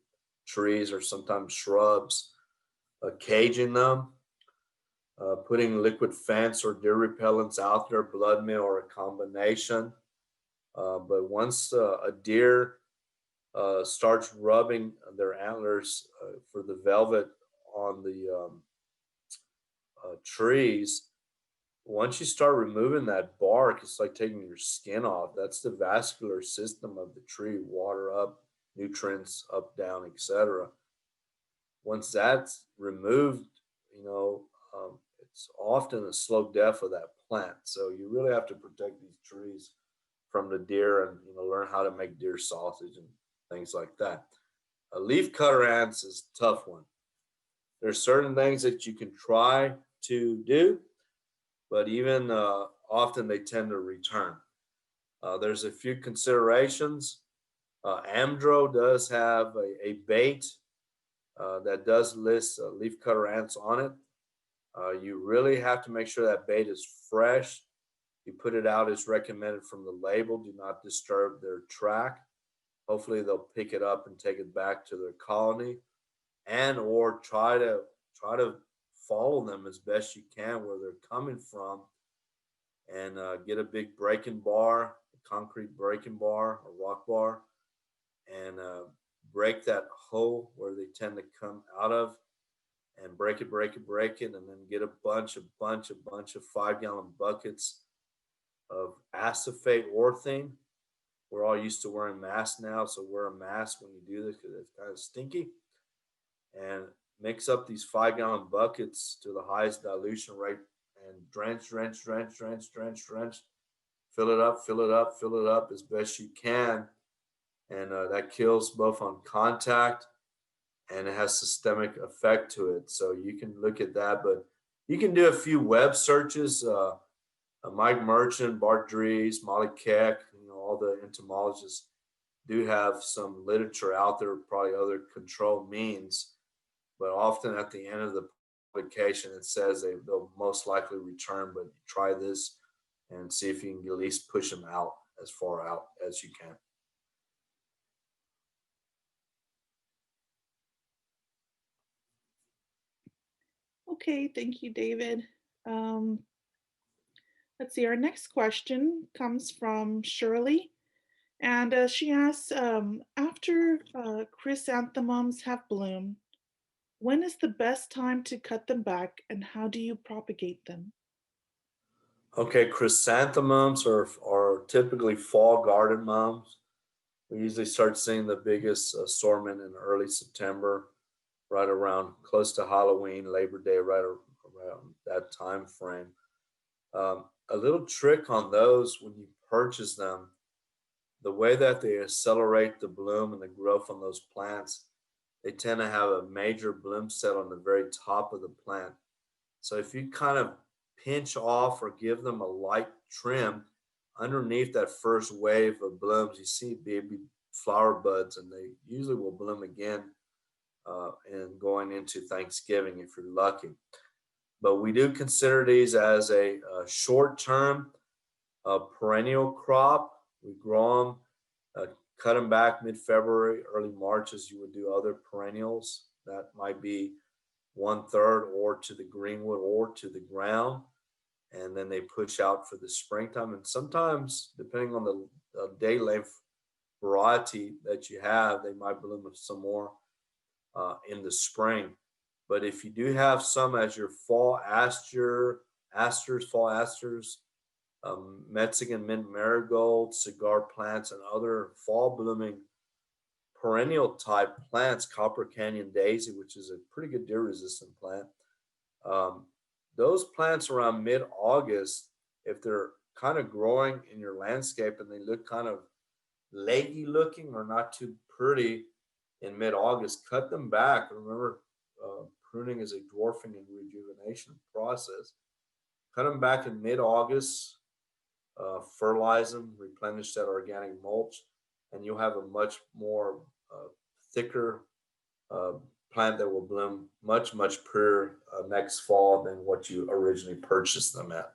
trees or sometimes shrubs. caging them, putting liquid fence or deer repellents out there, blood meal or a combination. But once a deer starts rubbing their antlers for the velvet on the trees, once you start removing that bark, it's like taking your skin off. That's the vascular system of the tree, water up, nutrients up, down, etc. Once that's removed, you know, it's often a slow death of that plant. So you really have to protect these trees from the deer and, you know, learn how to make deer sausage and things like that. A leaf cutter ants is a tough one. There's certain things that you can try to do, but even often they tend to return. There's a few considerations. Amdro does have a bait that does list leaf cutter ants on it. You really have to make sure that bait is fresh. You put it out as recommended from the label. Do not disturb their track. Hopefully they'll pick it up and take it back to their colony, and or try to follow them as best you can where they're coming from, and get a big breaking bar, a concrete breaking bar, a rock bar, and break that hole where they tend to come out of, and break it, and then get a bunch of 5-gallon buckets of acephate orthene. We're all used to wearing masks now, so wear a mask when you do this because it's kind of stinky. And mix up these 5-gallon buckets to the highest dilution rate and drench. Fill it up as best you can. And that kills both on contact, and it has systemic effect to it. So you can look at that, but you can do a few web searches. Mike Merchant, Bart Dries, Molly Keck, you know, all the entomologists do have some literature out there, probably other control means, but often at the end of the publication, it says they'll most likely return, but try this and see if you can at least push them out as far out as you can. Okay, thank you, David. Let's see, our next question comes from Shirley. And she asks, after chrysanthemums have bloomed, when is the best time to cut them back and how do you propagate them? Okay, chrysanthemums are typically fall garden mums. We usually start seeing the biggest assortment in early September, right around close to Halloween, Labor Day, right around that time frame. A little trick on those when you purchase them, the way that they accelerate the bloom and the growth on those plants, they tend to have a major bloom set on the very top of the plant. So if you kind of pinch off or give them a light trim underneath that first wave of blooms, you see baby flower buds, and they usually will bloom again and going into Thanksgiving if you're lucky. But we do consider these as a short-term perennial crop. We grow them, cut them back mid-February, early March, as you would do other perennials. That might be 1/3 or to the greenwood or to the ground. And then they push out for the springtime. And sometimes, depending on the day length variety that you have, they might bloom some more in the spring. But if you do have some as your fall asters, Mexican mint marigold, cigar plants, and other fall blooming perennial type plants, Copper Canyon daisy, which is a pretty good deer resistant plant. Those plants around mid-August, if they're kind of growing in your landscape and they look kind of leggy looking or not too pretty in mid-August, cut them back. Remember, pruning is a dwarfing and rejuvenation process. Cut them back in mid-August, fertilize them, replenish that organic mulch, and you'll have a much more thicker plant that will bloom much prettier next fall than what you originally purchased them at.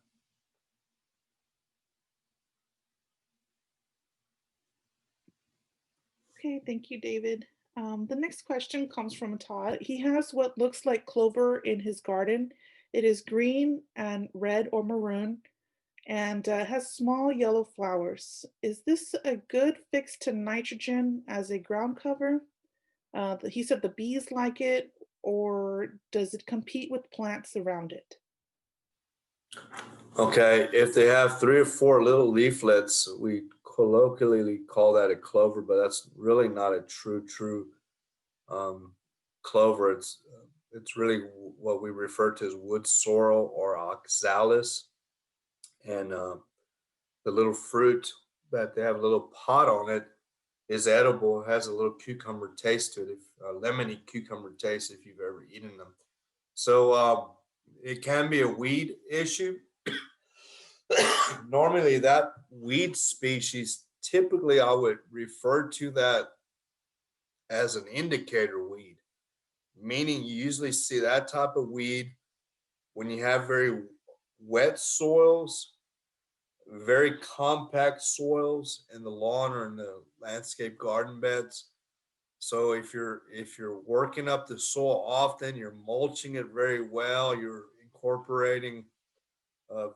Okay, thank you, David. The next question comes from Todd. He has what looks like clover in his garden. It is green and red or maroon and has small yellow flowers. Is this a good fix to nitrogen as a ground cover? He said the bees like it, or does it compete with plants around it? Okay, if they have 3 or 4 little leaflets, we colloquially call that a clover, but that's really not a true um, clover. It's really what we refer to as wood sorrel or oxalis, and the little fruit that they have a little pod on it is edible. It has a little cucumber taste to it, if lemony cucumber taste if you've ever eaten them. So it can be a weed issue. Normally, that weed species, typically, I would refer to that as an indicator weed, meaning you usually see that type of weed when you have very wet soils, very compact soils in the lawn or in the landscape garden beds. So if you're working up the soil often, you're mulching it very well, you're incorporating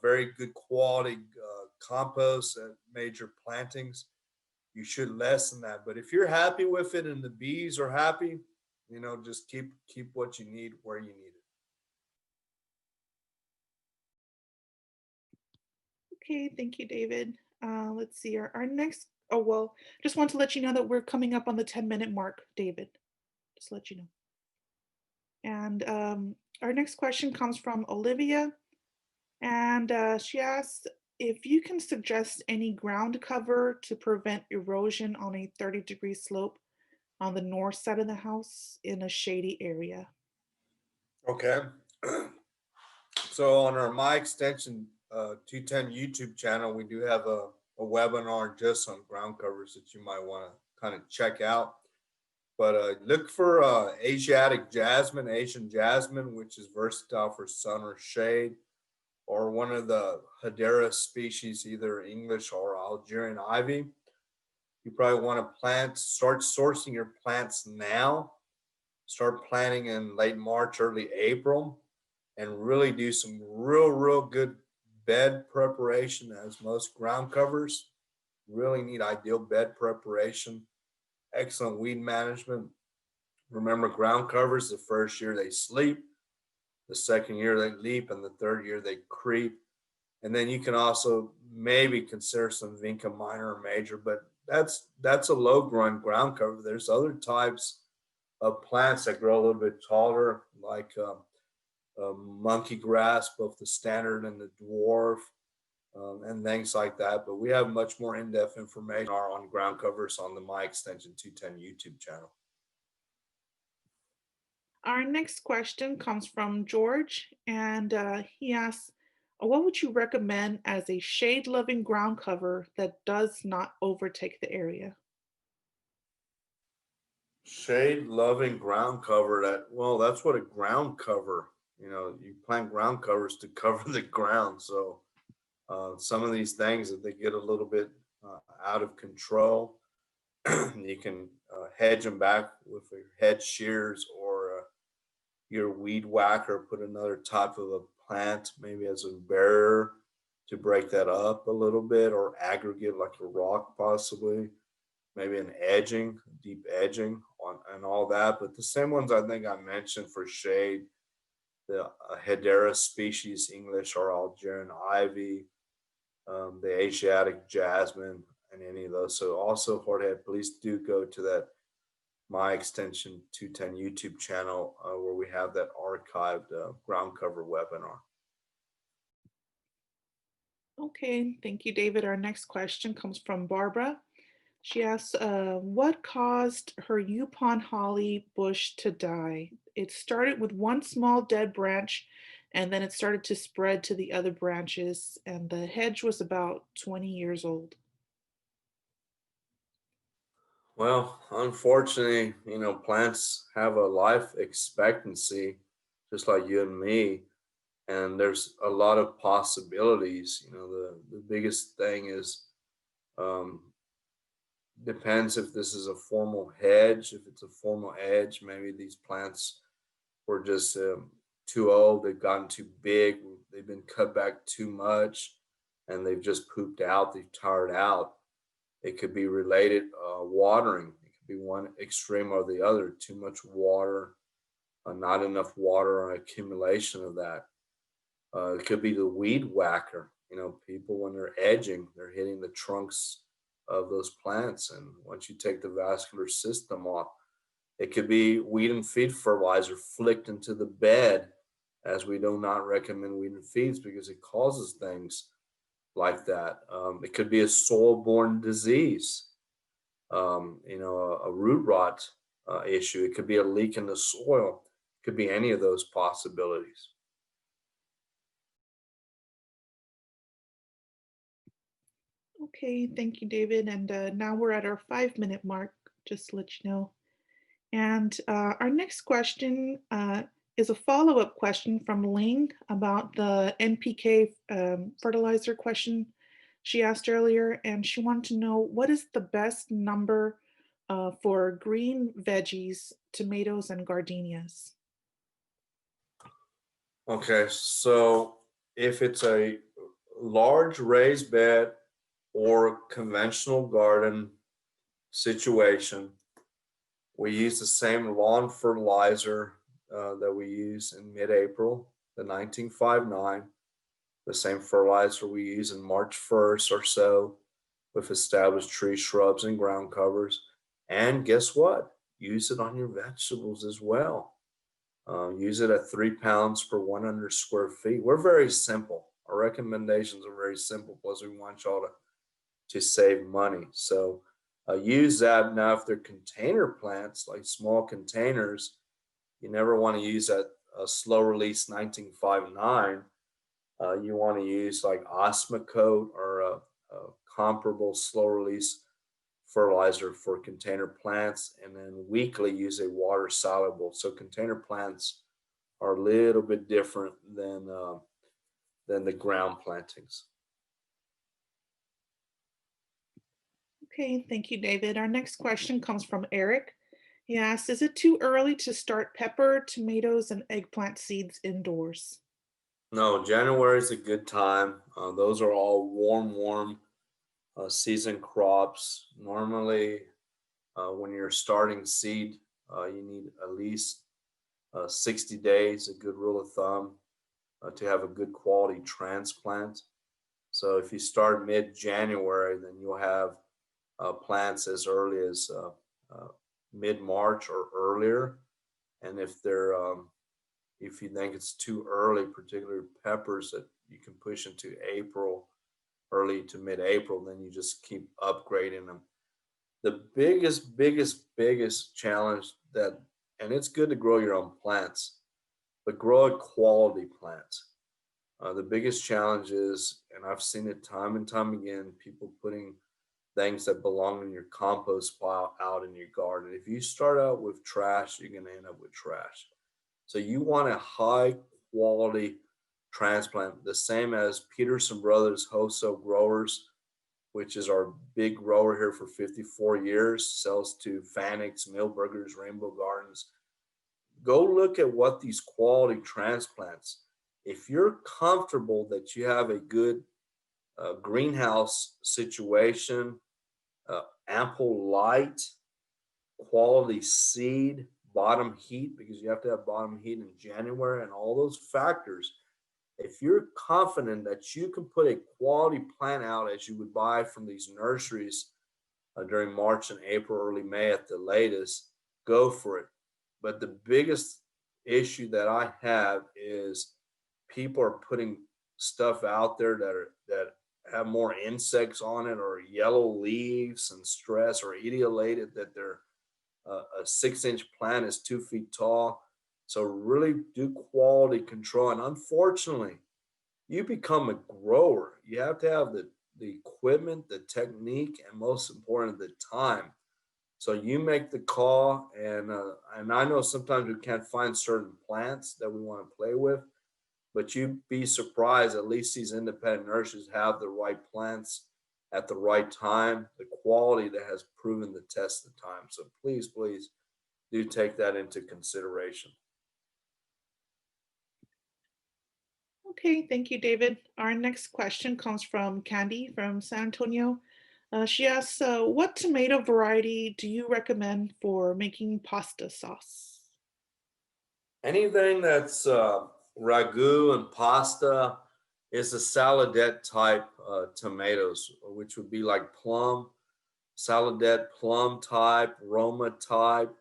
very good quality compost at major plantings, you should lessen that. But if you're happy with it and the bees are happy, just keep what you need where you need it. Okay, thank you, David. Let's see, our next, oh, well, just want to let you know that we're coming up on the 10-minute mark, David. Just let you know. And our next question comes from Olivia. And she asks if you can suggest any ground cover to prevent erosion on a 30-degree slope on the north side of the house in a shady area. Okay. So on our My Extension 210 YouTube channel, we do have a webinar just on ground covers that you might want to kind of check out. But look for Asiatic jasmine, Asian jasmine, which is versatile for sun or shade, or one of the Hedera species, either English or Algerian ivy. You probably want to start sourcing your plants now. Start planting in late March, early April, and really do some real good bed preparation, as most ground covers really need ideal bed preparation, excellent weed management. Remember, ground covers, the first year they sleep, the second year they leap, and the third year they creep. And then you can also maybe consider some vinca minor or major, but that's a low growing ground cover. There's other types of plants that grow a little bit taller, like monkey grass, both the standard and the dwarf, and things like that. But we have much more in-depth information on ground covers on the My Extension 210 YouTube channel. Our next question comes from George, and he asks, what would you recommend as a shade-loving ground cover that does not overtake the area? Shade loving ground cover, that's what a ground cover, you plant ground covers to cover the ground. So some of these things, if they get a little bit out of control, you can hedge them back with your hedge shears or your weed whacker. Put another type of a plant maybe as a barrier to break that up a little bit, or aggregate like a rock possibly, maybe an edging, deep edging on and all that. But the same ones I think I mentioned for shade, the Hedera species, English or Algerian ivy, the Asiatic jasmine, and any of those. So also, Horthead, please do go to that My Extension 210 YouTube channel where we have that archived ground cover webinar. Okay, thank you, David. Our next question comes from Barbara. She asks, what caused her yaupon holly bush to die? It started with one small dead branch, and then it started to spread to the other branches, and the hedge was about 20 years old. Well, unfortunately, plants have a life expectancy just like you and me, and there's a lot of possibilities. The biggest thing is um, Depends if this is a formal hedge. If it's a formal hedge, maybe these plants were just too old. They've gotten too big. They've been cut back too much, and they've just pooped out. They've tired out. It could be related watering. It could be one extreme or the other. Too much water, not enough water, or accumulation of that. It could be the weed whacker. You know, people when they're edging, they're hitting the trunks of those plants, and once you take the vascular system off, it could be weed and feed fertilizer flicked into the bed, as we do not recommend weed and feeds because it causes things like that. It could be a soil-borne disease, a root rot issue. It could be a leak in the soil. It could be any of those possibilities. Okay, thank you, David. And now we're at our 5-minute mark, just to let you know. And our next question is a follow-up question from Ling about the NPK fertilizer question she asked earlier. And she wanted to know, what is the best number for green veggies, tomatoes, and gardenias? Okay, so if it's a large raised bed or conventional garden situation, we use the same lawn fertilizer that we use in mid-April, the 1959, the same fertilizer we use in March 1st or so with established tree shrubs and ground covers. And guess what? Use it on your vegetables as well. Use it at 3 pounds per 100 square feet. We're very simple. Our recommendations are very simple. Plus, we want y'all to save money. So use that. Now, if they're container plants, like small containers, you never want to use that slow release 1959. You want to use like Osmocote or a comparable slow release fertilizer for container plants, and then weekly use a water soluble. So container plants are a little bit different than the ground plantings. Okay, thank you, David. Our next question comes from Eric. He asks, is it too early to start pepper, tomatoes, and eggplant seeds indoors? No, January is a good time. Those are all warm season crops. Normally, when you're starting seed, you need at least 60 days, a good rule of thumb, to have a good quality transplant. So if you start mid-January, then you'll have plants as early as mid-March or earlier. And if you think it's too early, particularly peppers that you can push into April, early to mid-April, then you just keep upgrading them. The biggest challenge and it's good to grow your own plants, but grow a quality plant. The biggest challenge is, and I've seen it time and time again, people putting things that belong in your compost pile out in your garden. If you start out with trash, you're going to end up with trash. So you want a high quality transplant, the same as Peterson Brothers Hoso Growers, which is our big grower here for 54 years, sells to Fanix, Millburgers, Rainbow Gardens. Go look at what these quality transplants, if you're comfortable that you have a good greenhouse situation, ample light, quality seed, bottom heat, because you have to have bottom heat in January, and all those factors. If you're confident that you can put a quality plant out as you would buy from these nurseries during March and April, early May at the latest, go for it. But the biggest issue that I have is people are putting stuff out there that have more insects on it, or yellow leaves and stress, or etiolated that they're a 6-inch plant is 2 feet tall. So really do quality control. And unfortunately, you become a grower. You have to have the equipment, the technique, and most important, the time. So you make the call, and I know sometimes we can't find certain plants that we want to play with, but you'd be surprised. At least these independent nurseries have the right plants at the right time, the quality that has proven the test of time. So please, please do take that into consideration. Okay, thank you, David. Our next question comes from Candy from San Antonio. She asks, what tomato variety do you recommend for making pasta sauce? Anything that's ragu and pasta is a saladette type tomatoes, which would be like plum, saladette plum type, Roma type.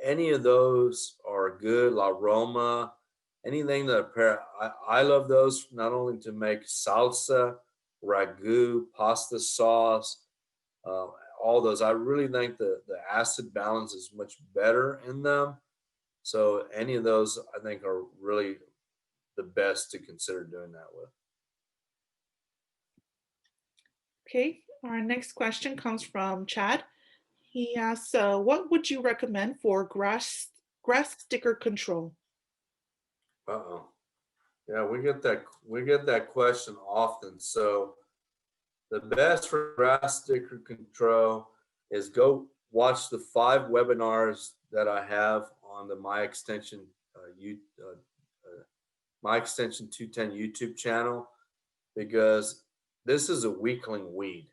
Any of those are good. La Roma, anything that I love those not only to make salsa, ragu, pasta sauce, uh, all those. I really think the acid balance is much better in them. So any of those I think are really the best to consider doing that with. Okay, our next question comes from Chad. He asks, what would you recommend for grass sticker control? Uh-oh. Yeah, we get that question often. So the best for grass sticker control is go watch the 5 webinars that I have on the My Extension My Extension 210 YouTube channel, because this is a weakling weed,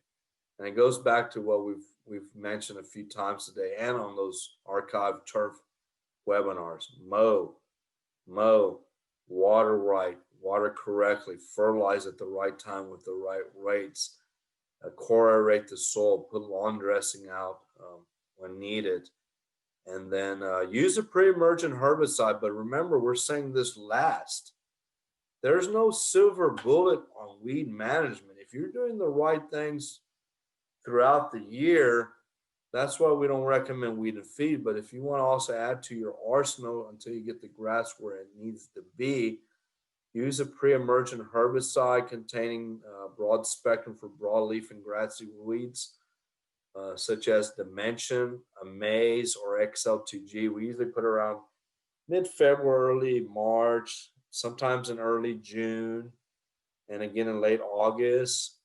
and it goes back to what we've mentioned a few times today, and on those archived turf webinars. Mow, water right, water correctly, fertilize at the right time with the right rates, aerate the soil, put lawn dressing out when needed, and then use a pre-emergent herbicide. But remember, we're saying this last. There's no silver bullet on weed management. If you're doing the right things throughout the year, that's why we don't recommend weed and feed. But if you want to also add to your arsenal until you get the grass where it needs to be, use a pre-emergent herbicide containing broad spectrum for broadleaf and grassy weeds, such as Dimension, Amaze, or XL2G. We usually put around mid-February, March, sometimes in early June, and again in late August.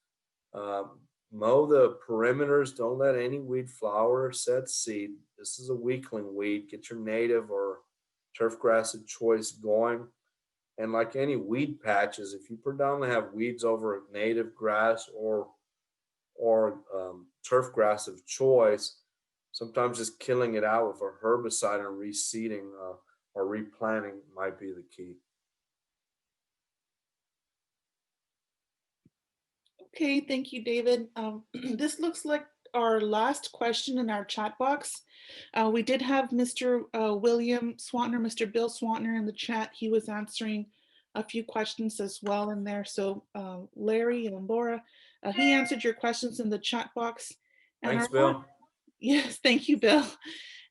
Mow the perimeters. Don't let any weed flower, set seed. This is a weakling weed. Get your native or turf grass of choice going. And like any weed patches, if you predominantly have weeds over native grass or turf grass of choice, sometimes just killing it out with a herbicide and reseeding or replanting might be the key. Okay, thank you, David. This looks like our last question in our chat box. We did have Mr. William Swantner, Mr. Bill Swantner in the chat. He was answering a few questions as well in there. So Larry and Laura, he answered your questions in the chat box. And Thanks, Bill. Yes, thank you, Bill.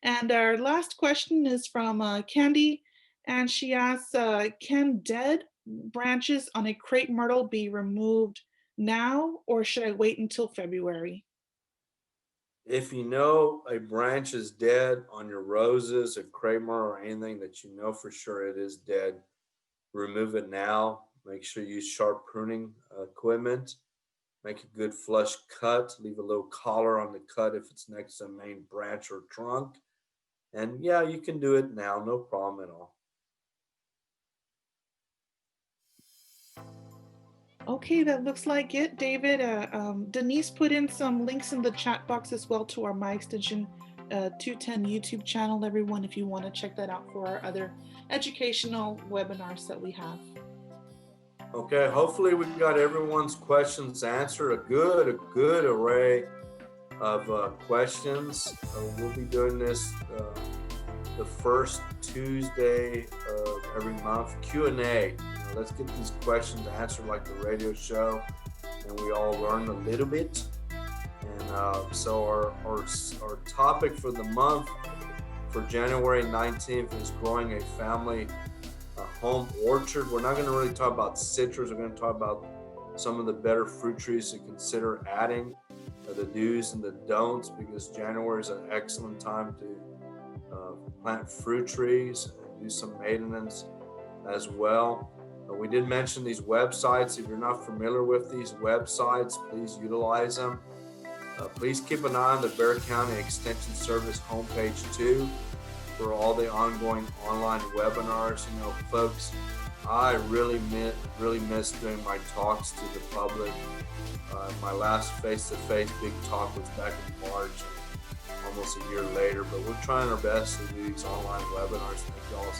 And our last question is from Candy, and she asks, can dead branches on a crepe myrtle be removed now, or should I wait until February? If you know a branch is dead on your roses, a crepe myrtle, or anything that you know for sure it is dead, remove it now. Make sure you use sharp pruning equipment. Make a good flush cut. Leave a little collar on the cut if it's next to a main branch or trunk. And yeah, you can do it now, no problem at all. Okay, that looks like it, David. Denise put in some links in the chat box as well to our My Extension 210 YouTube channel, everyone, if you want to check that out for our other educational webinars that we have. Okay, hopefully we got everyone's questions answered. A good array of questions. We'll be doing this the first Tuesday of every month. Q&A. Let's get these questions answered like the radio show, and we all learn a little bit. And so our topic for the month for January 19th is growing a family home orchard. We're not going to really talk about citrus. We're going to talk about some of the better fruit trees to consider adding, the do's and the don'ts, because January is an excellent time to plant fruit trees and do some maintenance as well. We did mention these websites. If you're not familiar with these websites, please utilize them. Please keep an eye on the Bexar County Extension Service homepage too for all the ongoing online webinars. You know, folks, I really miss doing my talks to the public. My last face-to-face big talk was back in March, almost a year later, but we're trying our best to do these online webinars. Thank you all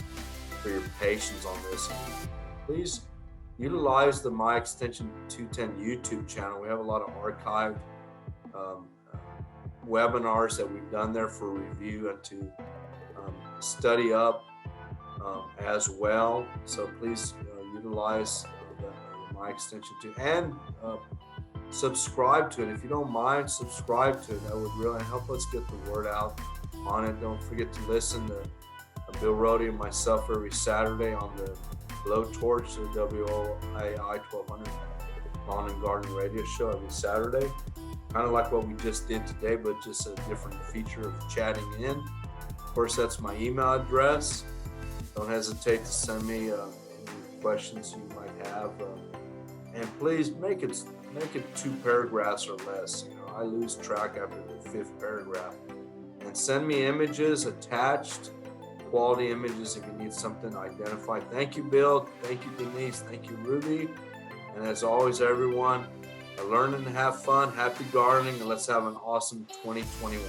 for your patience on this. Please utilize the My Extension 210 YouTube channel. We have a lot of archived webinars that we've done there for review and to study up as well. So please utilize the My Extension 2 and subscribe to it. If you don't mind, subscribe to it. That would really help us get the word out on it. Don't forget to listen to Bill Rody and myself every Saturday on the Blowtorch, the WOAI 1200 Lawn and Garden Radio Show every Saturday. Kind of like what we just did today, but just a different feature of chatting in. Of course, that's my email address. Don't hesitate to send me any questions you might have. And please make it 2 paragraphs or less. You know, I lose track after the 5th paragraph. And send me images attached, quality images if you need something identified. Thank you, Bill. Thank you, Denise. Thank you, Ruby. And as always, everyone, learn and have fun, happy gardening, and let's have an awesome 2021.